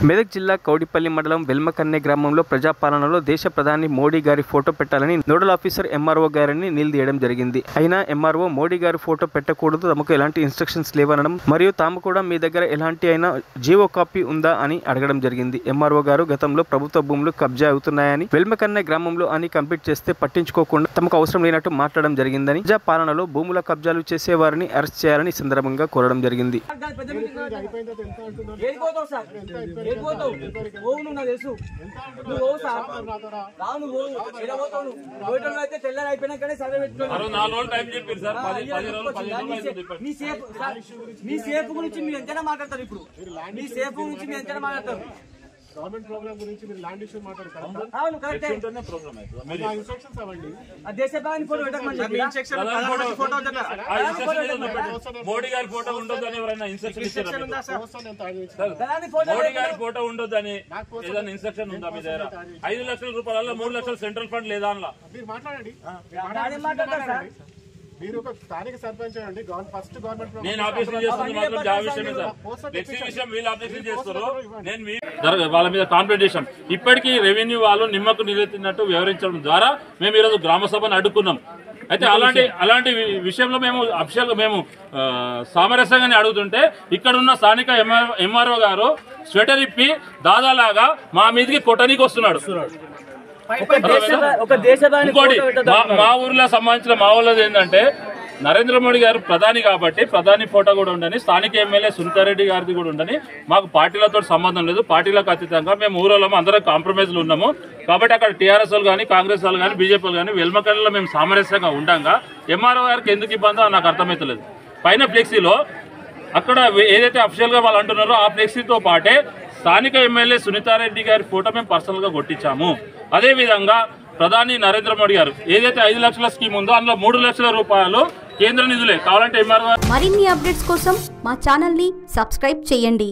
మెదక్ జిల్లా కౌడిపల్లి మండలం వెల్మకన్నె గ్రామంలో ప్రజాపాలనలో దేశ ప్రధాని మోడీ గారి ఫోటో పెట్టాలని నోడల్ ఆఫీసర్ ఎంఆర్ఓ గారిని నిలదీయడం జరిగింది. అయినా ఎంఆర్ఓ మోడీ గారి ఫోటో పెట్టకూడదు, తమకు ఎలాంటి ఇన్స్ట్రక్షన్స్ లేవనడం మరియు తాము కూడా మీ దగ్గర ఎలాంటి అయినా జీవో కాపీ ఉందా అని అడగడం జరిగింది. ఎంఆర్ఓ గారు గతంలో ప్రభుత్వ భూములు కబ్జా అవుతున్నాయని, వెల్మకన్నె గ్రామంలో అని కంప్లీట్ చేస్తే పట్టించుకోకుండా తమకు అవసరం లేనట్టు మాట్లాడడం జరిగిందని, ప్రజాపాలనలో భూముల కబ్జాలు చేసే వారిని అరెస్ట్ చేయాలని ఈ సందర్భంగా కోరడం జరిగింది. మీ సేఫ్ గురించి మీరు ఎంతైనా మాట్లాడతారు. ఇప్పుడు మీ సేఫ్ గురించి మీరు ఎంతైనా మాట్లాడతారు. గవర్నమెంట్ ప్రోగ్రామ్ గురించి మీరు ల్యాండ్ ఇష్యూ మాట్లాడతారు. అవును, కరెక్టే. ఇన్స్ట్రక్షన్స్ అవ్వండి. దేశభాని ఫోటో పెట్టమని మోడీ గారి ఫోటో ఉండొద్దని ఎవరైనా ఇన్స్ట్రక్షన్ ఇచ్చారు? మోడీ గారి ఫోటో ఉండొద్దని ఏదైనా ఇన్స్ట్రక్షన్ ఉందా మీ దగ్గర? 5 లక్షల రూపాయల 3 లక్షల సెంట్రల్ ఫండ్ లేదా? మీరు మాట్లాడండి. మీరు ఒక స్థానిక సర్పంచ్ అండి. ఫస్ట్ గవర్నమెంట్ నేను ఆబ్జెక్షన్ చేస్తుంది మాత్రం ఆ విషయమే సార్. ఫ్లెక్సీ విషయం వీళ్ళు ఆబ్జెక్షన్ చేస్తారు, నేను వాళ్ళ మీద కాంప్లైంట్ చేశాం. ఇప్పటికీ రెవెన్యూ వాళ్ళు నిమ్మకు నీరెత్తినట్టు వ్యవహరించడం ద్వారా మేము ఈరోజు గ్రామ సభను అడ్డుకున్నాం. అయితే అలాంటి విషయంలో మేము అఫీషియల్ గా మేము సామరస్యంగానే అడుగుతుంటే ఇక్కడ ఉన్న స్థానిక ఎంఆర్ఓ గారు స్వెటర్ ఇప్పి దాదాలాగా మా మీదకి కొట్టనీకి వస్తున్నాడు. ఇంకోటి మా ఊర్లో సంబంధించిన మా వాళ్ళది ఏంటంటే, నరేంద్ర మోడీ గారు ప్రధాని కాబట్టి ప్రధాని ఫోటో కూడా ఉండని, స్థానిక ఎమ్మెల్యే సునీతారెడ్డి గారిది కూడా ఉండని, మాకు పార్టీలతో సంబంధం లేదు. పార్టీలకు అతీతంగా మేము ఊళ్ళో అందరం కాంప్రమైజ్లు ఉన్నాము. కాబట్టి అక్కడ టీఆర్ఎస్ వాళ్ళు కానీ, కాంగ్రెస్ వాళ్ళు కానీ, బీజేపీ వాళ్ళు కానీ వెల్మకల్లో మేము సామరస్యంగా ఉండగా ఎంఆర్ఓ గారికి ఎందుకు ఇబ్బందో నాకు అర్థమవుతలేదు. పైన ఫ్లెక్సీలో అక్కడ ఏదైతే అఫీషియల్గా వాళ్ళు అంటున్నారో ఆ ఫ్లెక్సీతో పాటే స్థానిక ఎమ్మెల్యే సునీతారెడ్డి గారి ఫోటో మేము పర్సనల్గా కొట్టించాము. అదేవిధంగా ప్రధాని నరేంద్ర మోడీ గారు ఏదైతే 5 లక్షల స్కీమ్ ఉందో అందులో 3 లక్షల రూపాయలు కేంద్ర నిధులే కావాలంటే ఎంఆర్ఓ. మరిన్ని అప్డేట్స్ కోసం మా ఛానల్ ని సబ్స్క్రైబ్ చేయండి.